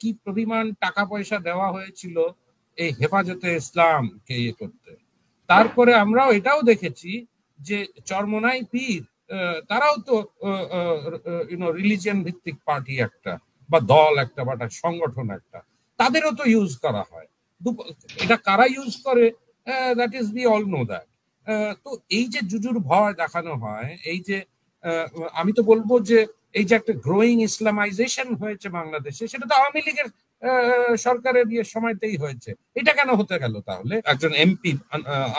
কি পরিমাণ টাকা পয়সা দেওয়া হয়েছিল এই হেফাজতে ইসলামকে ইয়ে করতে। তারপরে আমরাও এটাও দেখেছি যে চরমোনাই পীর তারাও তো রিলিজিয়ন ভিত্তিক পার্টি একটা বা দল একটা বা সংগঠন একটা, তাদেরও তো ইউজ করা হয়। এটা কারা ইউজ করে, that is we all know that. তো এই যে জুজুর ভয় দেখানো হয়, এই যে আমি তো বলবো যে এই যে একটা গ্রোয়িং ইসলামাইজেশন হয়েছে বাংলাদেশে, সেটা তো আওয়ামী লীগের সরকারের সময়তেই হয়েছে। এটা কেন হতে গেল তাহলে? একজন এমপি,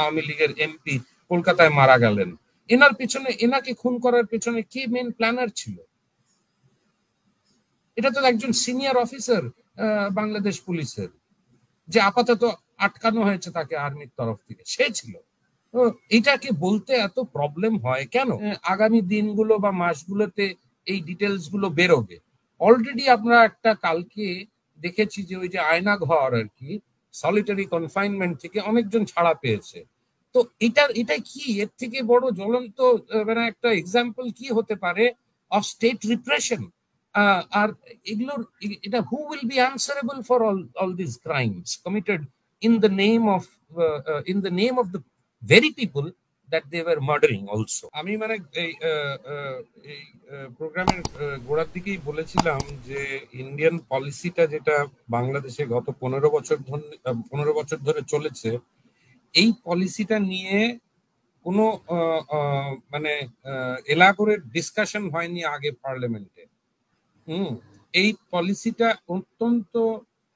আওয়ামী লীগের এমপি কলকাতায় মারা গেলেন, এনার পিছনে, এনাকে খুন করার পিছনে কে মেন প্ল্যানার ছিল? এটা তো একজন সিনিয়র অফিসার বাংলাদেশ পুলিশের, যে আপাতত আটকানো হয়েছে তাকে আর্মির তরফ থেকে, সে ছিল। এটাকে বলতে এত প্রবলেম হয় কেন? আগামী দিনগুলো বা মাসগুলোতে এই ডিটেলস গুলো বেরোবে। অলরেডি আমরা একটা কালকে দেখেছি যে ওই যে আয়না ঘর আর কি, সলিটারি কনফাইনমেন্ট থেকে অনেকজন ছাড়া পেয়েছে। তো এটা কি এর থেকে বড় জ্বলন্ত মানে একটা এক্সাম্পল কি হতে পারে অফ স্টেট রিপ্রেশন? আর এগুলোর এটা who will be answerable for all this crimes committed in the name of the very people that they were murdering also. আমি মানে এই প্রোগ্রামের গোড়ার দিকেই বলেছিলাম যে ইন্ডিয়ান পলিসিটা যেটা বাংলাদেশে গত 15 বছর ধরে চলেছে, এই পলিসিটা নিয়ে কোনো মানে এলাবোরেট ডিসকাশন হয়নি আগে পার্লামেন্টে। এই পলিসিটা অত্যন্ত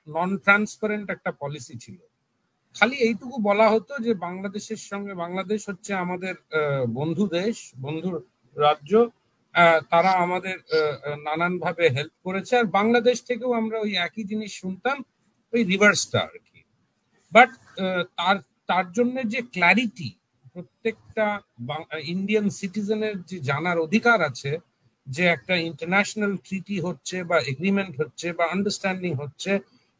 নন ট্রান্সপারেন্ট একটা পলিসি ছিল। খালি এইটুকু বলা হতো যে বাংলাদেশের সঙ্গে, বাংলাদেশ হচ্ছে আমাদের বন্ধু দেশ, বন্ধু রাজ্য, তারা আমাদের নানান ভাবে হেল্প করেছে, আর বাংলাদেশ থেকেও আমরা ওই একই জিনিস শুনতাম, ওই রিভার্সটা আর কি। বাট তার জন্য যে ক্ল্যারিটি, প্রত্যেকটা ইন্ডিয়ান সিটিজেনের যে জানার অধিকার আছে যে একটা ইন্টারন্যাশনাল ট্রিটি হচ্ছে বা এগ্রিমেন্ট হচ্ছে বা আন্ডারস্ট্যান্ডিং হচ্ছে,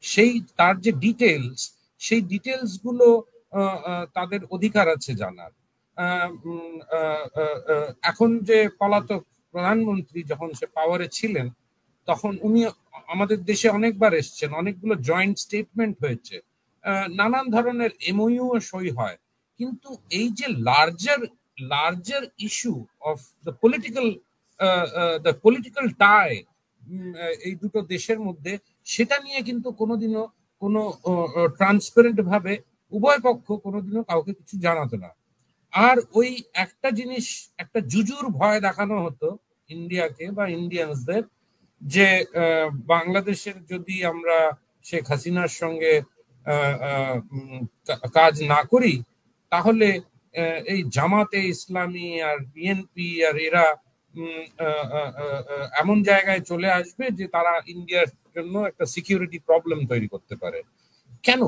সেই তার যে ডিটেলস, সেই ডিটেলস গুলো তাদের অধিকার আছে জানার। এখন যে পলাতক প্রধানমন্ত্রী যখন সে পাওয়ারে ছিলেন, তখন উনি আমাদের দেশে অনেকবার এসছেন, অনেকগুলো জয়েন্ট স্টেটমেন্ট হয়েছে, নানান ধরনের এমওইউ সই হয়, কিন্তু এই যে larger issue of the political tie এই দুটো দেশের মধ্যে, সেটা নিয়ে কিন্তু কোনোদিনও কোনো ট্রান্সপারেন্ট ভাবে উভয় পক্ষ কোনোদিনও কাউকে কিছু জানাতো না। আর ওই একটা জিনিস, একটা জুজুর ভয় দেখানো হতো ইন্ডিয়াকে বা ইন্ডিয়ানসদের, যে বাংলাদেশের যদি আমরা শেখ হাসিনার সঙ্গে কাজ না করি, তাহলে এই জামাতে ইসলামী আর বিএনপি আর এরা এমন জায়গায় চলে আসবে যে তারা ইন্ডিয়ার জন্য একটা সিকিউরিটি প্রবলেম তৈরি করতে পারে। কেন?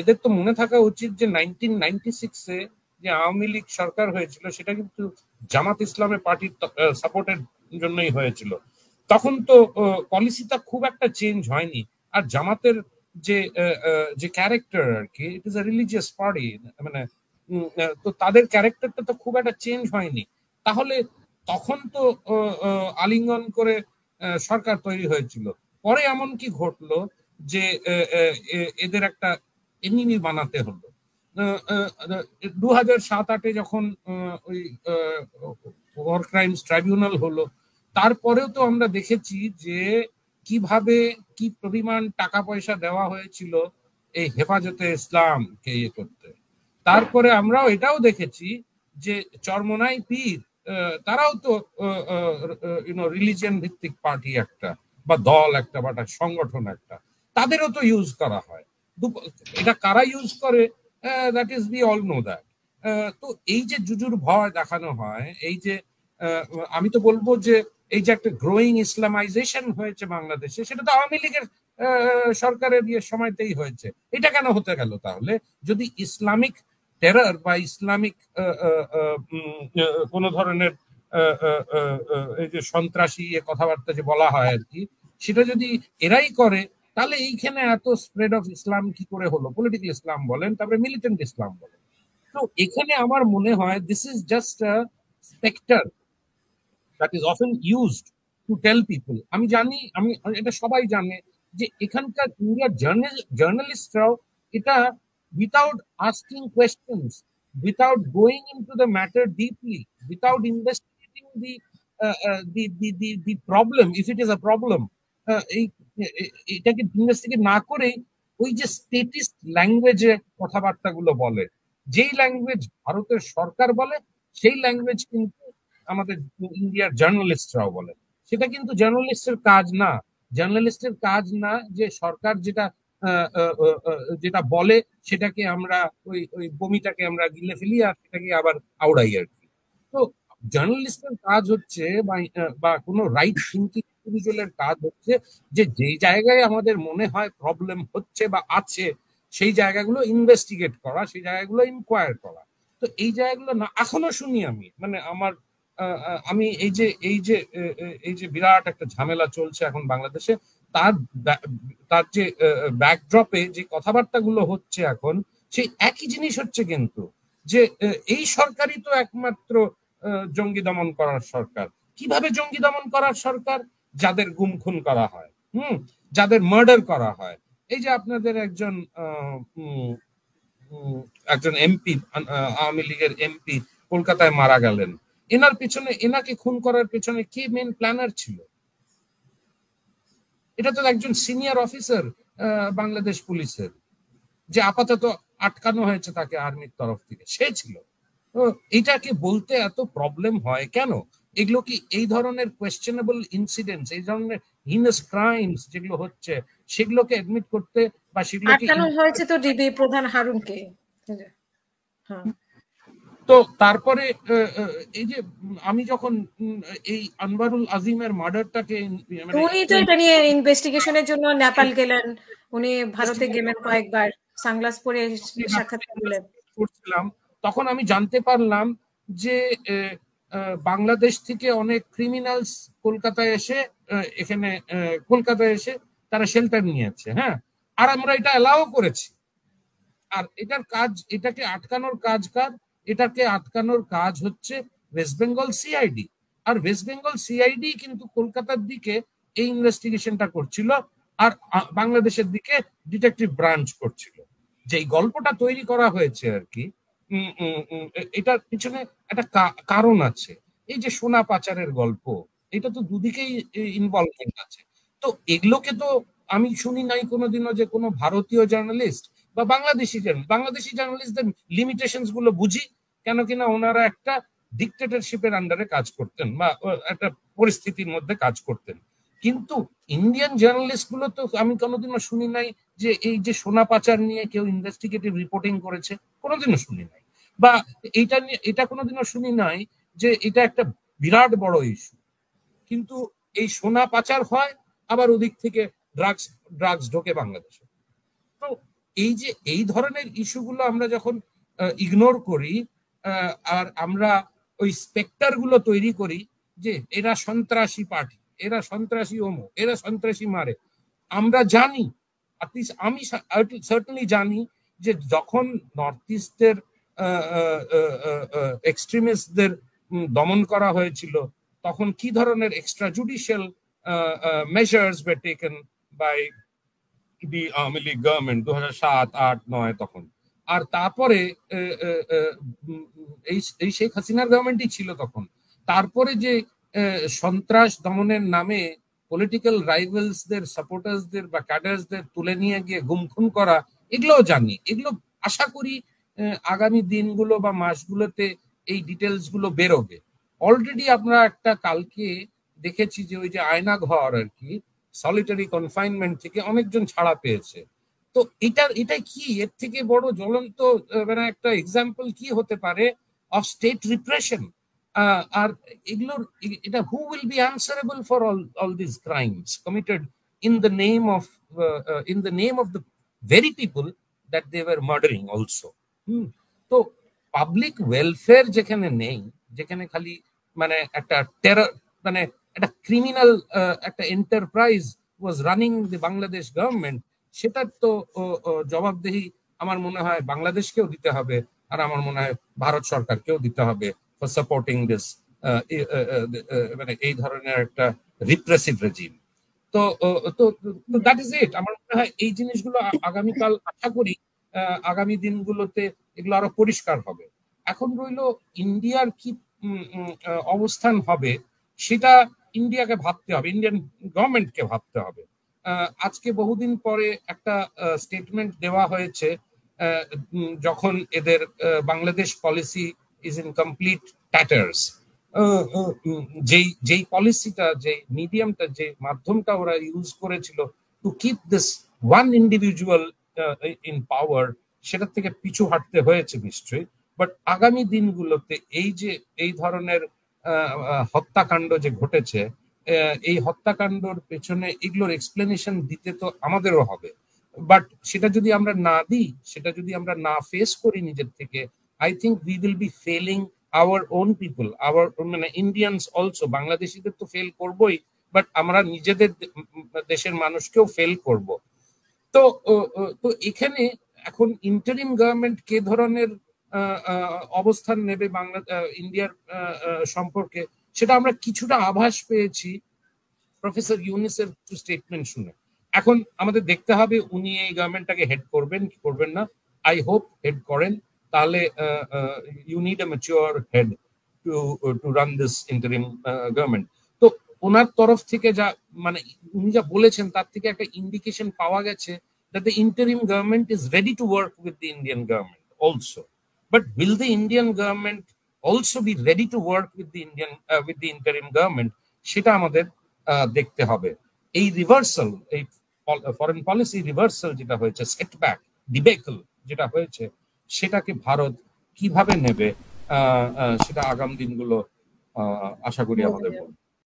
এদের তো মনে থাকা উচিত যে 1996-এ যে আওয়ামী লীগ সরকার হয়েছিল, সেটা কিন্তু জামাত ইসলামের পার্টির সাপোর্টের জন্যই হয়েছিল। তখন তো পলিসিটা খুব একটা চেঞ্জ হয়নি। আর জামাতের যে ক্যারেক্টার আর কি, it is a religious party, মানে তো তাদের ক্যারেক্টারটা তো খুব একটা চেঞ্জ হয়নি। তাহলে তখন তো আলিঙ্গন করে সরকার তৈরি হয়েছিল। পরে এমন কি ঘটলো যে এদের একটা এনিমি বানাতে হলো? 2007-8-এ যখন ওই ওয়ার ক্রাইমস ট্রাইব্যুনাল হলো, তারপরেও তো আমরা দেখেছি যে কিভাবে কি পরিমাণ টাকা পয়সা দেওয়া হয়েছিল এই হেফাজতে ইসলামকে ইয়ে করতে। তারপরে আমরাও এটাও দেখেছি যে চরমোনাই পীর তারাও তো রিলিজিয়ন ভিত্তিক পার্টি একটা বা দল একটা বা সংগঠন একটা, তাদেরও তো ইউজ করা হয়। এটা কারা ইউজ করে, that is we all know that. তো এই যে জুজুর ভয় দেখানো হয়, এই যে আমি তো বলবো যে এই যে একটা গ্রোয়িং ইসলামাইজেশন হয়েছে বাংলাদেশে, সেটা তো আওয়ামী লীগের সরকারের সময়তেই হয়েছে। এটা কেন হতে গেল তাহলে? যদি ইসলামিক টেরর বা ইসলামিক কোন ধরনের এই যে সন্ত্রাসী কথাবার্তা যে বলা হয় আর কি, সেটা যদি এরাই করে, তাহলে এইখানে এত স্প্রেড অফ ইসলাম কি করে হলো? পলিটিক্যাল ইসলাম বলেন, তারপরে মিলিটেন্ট ইসলাম বলেন। তো এখানে আমার মনে হয় this is just a spectre that is often used to tell people. আমি জানি, এটা সবাই জানে যে এখানকার ইন্ডিয়ার জার্নালিস্টরাও এটা without asking questions, without going into the matter deeply, without investigating the problem, if it is a problem, এই এটাকে ইনভেস্টিগেট না করেই ওই যে স্টেটিস্ট ল্যাঙ্গুয়েজে কথাবার্তাগুলো বলে, যেই ল্যাঙ্গুয়েজ ভারতের সরকার বলে সেই ল্যাঙ্গুয়েজ কিন্তু আমাদের ইন্ডিয়ার জার্নালিস্টরাও বলে। সেটা কিন্তু জার্নালিস্টের কাজ না। জার্নালিস্টের কাজ না যে সরকার যেটা যেটা বলে সেটাকে আমরা ওই ওই বমিটাকে আমরা গিলে ফেলি আর সেটাকে আবার আওড়াই আর কি। তো জার্নালিস্টের কাজ হচ্ছে বা কোনো রাইট থিঙ্কিং ইন্ডিভিজুয়ালের কাজ হচ্ছে যে যেই জায়গায় আমাদের মনে হয় প্রবলেম হচ্ছে বা আছে সেই জায়গাগুলো ইনভেস্টিগেট করা, সেই জায়গাগুলো ইনকোয়ার করা। তো এই জায়গাগুলো না এখনো শুনি আমি, মানে আমার আমি এই যে বিরাট একটা ঝামেলা চলছে এখন বাংলাদেশে, তার তার যে ব্যাকড্রপে যে কথাবার্তাগুলো হচ্ছে এখন সেই একই জিনিস হচ্ছে কিন্তু, যে এই সরকারই তো একমাত্র জঙ্গি দমন করার সরকার। কিভাবে জঙ্গি দমন করার সরকার? যাদের গুম খুন করা হয়, যাদের মার্ডার করা হয়। এই যে আপনাদের একজন একজন এমপি, আওয়ামী লীগের এমপি কলকাতায় মারা গেলেন, এনার পিছনে, এনাকে খুন করার পিছনে কে মেন প্ল্যানার ছিল? এটা তো একজন সিনিয়র অফিসার বাংলাদেশ পুলিশের, যে আপাতত আটকানো হয়েছে তাকে আর্মির তরফ থেকে, সে ছিল। তো এটাকে বলতে এত প্রবলেম হয় কেন? এগুলো কি এই ধরনের কোয়েশ্চেনেবল ইনসিডেন্টস, এই ধরনের হিনাস ক্রাইমস যেগুলো হচ্ছে সেগুলোকে অ্যাডমিট করতে বা সেগুলোকে আটকানো হয়েছে তো ডিবি প্রধান হারুনকে। হ্যাঁ, তো তারপরে এই যে আমি যখন এই আনওয়ারুল আজিমের মার্ডারটাকে, উনি তো এটা নিয়ে ইনভেস্টিগেশনের জন্য নেপাল গেলেন, উনি ভারতে গেলেন কয়েকবার, সানগ্লাস পরে সাক্ষাৎকার দিলেন করছিলাম, তখন আমি জানতে পারলাম যে বাংলাদেশ থেকে অনেক ক্রিমিনালস কলকাতায় এসে এখানে কলকাতায় এসে তারা শেল্টার নিয়েছে। হ্যাঁ, আর আমরা এটা অ্যালাও করেছি। আর এটার কাজ, এটাকে আটকানোর কাজ কার? এটাকে আটকানোর কাজ হচ্ছে ওয়েস্ট বেঙ্গল সিআইডি। আর ওয়েস্ট বেঙ্গল সিআইডি কিন্তু কলকাতার দিকে এই ইনভেস্টিগেশনটা করছিল, আর বাংলাদেশের দিকে ডিটেকটিভ ব্রাঞ্চ করছিল। যেই গল্পটা তৈরি করা হয়েছে আর কি, এটার পিছনে একটা কারণ আছে। এই যে সোনা পাচারের গল্প, এটা তো দুদিকেই ইনভলভমেন্ট আছে। তো এগুলোকে তো আমি শুনি নাই কোনোদিনও যে কোনো ভারতীয় জার্নালিস্ট বা বাংলাদেশি জার্নালিস্টদের লিমিটেশনস গুলো বুঝি, কেন কিনা ওনারা একটা ডিক্টেটরশিপের আন্ডারে কাজ করতেন বা একটা পরিস্থিতির মধ্যে কাজ করতেন। কিন্তু ইন্ডিয়ান জার্নালিস্ট গুলো তো আমি কোনোদিনও শুনি নাই যে এই যে সোনা পাচার নিয়ে কেউ ইনভেস্টিগেটিভ রিপোর্টিং করেছে, কোনোদিনও শুনি নাই। বা এইটা নিয়ে এটা কোনোদিনও শুনি নাই যে এটা একটা বিরাট বড় ইস্যু, কিন্তু এই সোনা পাচার হয়, আবার ওদিক থেকে ড্রাগস ড্রাগস ঢোকে বাংলাদেশে। তো এই যে এই ধরনের ইস্যুগুলো আমরা যখন ইগনোর করি, আর আমরা ওই স্পেক্টার গুলো তৈরি করি যে এরা সন্ত্রাসী পার্টি, এরা সন্ত্রাসী ওমো, এরা সন্ত্রাসী মারে। আমরা জানি, আমি সার্টেনলি জানি যে যখন নর্থ ইস্টের এক্সট্রিমিস্টদের দমন করা হয়েছিল, তখন কি ধরনের extra judicial measures were taken by the Awami League government 2007, 2008, 2009 তখন। আর তারপরে এই শেখ হাসিনার গভর্নমেন্টই ছিল তখন। তারপরে যে সন্ত্রাস দমনের নামে পলিটিক্যাল রাইভেলসদের, সাপোর্টার্সদের বা ক্যাডার্সদের তুলে নিয়ে গিয়ে গুম খুন করা, এগুলোও জানি। এগুলো আশা করি আগামী দিনগুলো বা মাসগুলোতে এই ডিটেলস গুলো বেরোবে। অলরেডি আমরা একটা কালকে দেখেছি যে ওই যে আয়না ঘর আর কি, সলিটারি কনফাইনমেন্ট থেকে অনেকজন ছাড়া পেয়েছে। তো এটা কি এর থেকে বড় জ্বলন্ত মানে একটা এক্সাম্পল কি হতে পারে অফ স্টেট রিপ্রেশন? আর এগুলোর এটা who will be answerable for all this crimes committed in the name of the very people that they were murdering also. তো পাবলিক ওয়েলফেয়ার যেখানে নেই, যেখানে খালি মানে একটা টেরর, মানে একটা ক্রিমিনাল একটা enterprise was running the Bangladesh government, সেটার তো জবাবদেহি আমার মনে হয় বাংলাদেশকেও দিতে হবে, আর আমার মনে হয় ভারত সরকারকেও দিতে হবে ফর সাপোর্টিং দিস, মানে এই ধরনের একটা রিপ্রেসিভ রেজিম। তো তো দ্যাট ইজ ইট। আমার মনে হয় এই জিনিসগুলো আগামীকাল আশা করি আগামী দিনগুলোতে এগুলো আরো পরিষ্কার হবে। এখন রইল ইন্ডিয়ার কি অবস্থান হবে, সেটা ইন্ডিয়াকে ভাবতে হবে, ইন্ডিয়ান গভর্নমেন্টকে ভাবতে হবে। আজকে বহুদিন পরে একটা স্টেটমেন্ট দেওয়া হয়েছে, যখন এদের Bangladesh policy is in complete tatters. যেই পলিসিটা, যে মিডিয়ামটা, যে মাধ্যমটা ওরা ইউজ করেছিল to keep this one individual in power, সেটা থেকে পিছু হাঁটতে হয়েছে নিশ্চয়ই। বাট আগামী দিনগুলোতে এই ধরনের হত্যাকাণ্ড যে ঘটেছে, এই হত্যাকাণ্ডর পেছনে এগুলোর এক্সপ্লেনেশন দিতে তো আমাদেরও হবে। বাট সেটা যদি আমরা না দিই, সেটা যদি আমরা না ফেস করি নিজের থেকে, I think we will be failing our own people, our মানে ইন্ডিয়ানস অলসো। বাংলাদেশিদের তো ফেল করবোই, বাট আমরা নিজেদের দেশের মানুষকেও ফেল করব। তো তো এখানে এখন ইন্টারিম গভর্নমেন্ট কে ধরনের অবস্থান নেবে ইন্ডিয়ার সম্পর্কে, সেটা আমরা কিছুটা আভাস পেয়েছি প্রফেসর ইউনূসের স্টেটমেন্ট শুনে। এখন আমাদের দেখতে হবে উনি এই গভর্নমেন্টটাকে হেড করবেন কি করবেন না। আই হোপ হেড করেন, তাহলে you need a mature head to run this interim government. তো ওনার তরফ থেকে যা মানে উনি যা বলেছেন, তার থেকে একটা ইন্ডিকেশন পাওয়া গেছে that the interim government is ready to work with the Indian government also. But will the Indian government also be ready to work with the interim government? সেটা আমাদের দেখতে হবে। এই রিভার্সাল, এই ফরেন পলিসি রিভার্সাল যেটা হয়েছে, setback ডিবেকল যেটা হয়েছে, সেটাকে ভারত কিভাবে নেবে, সেটা আগামী দিনগুলো আশা করি আমাদের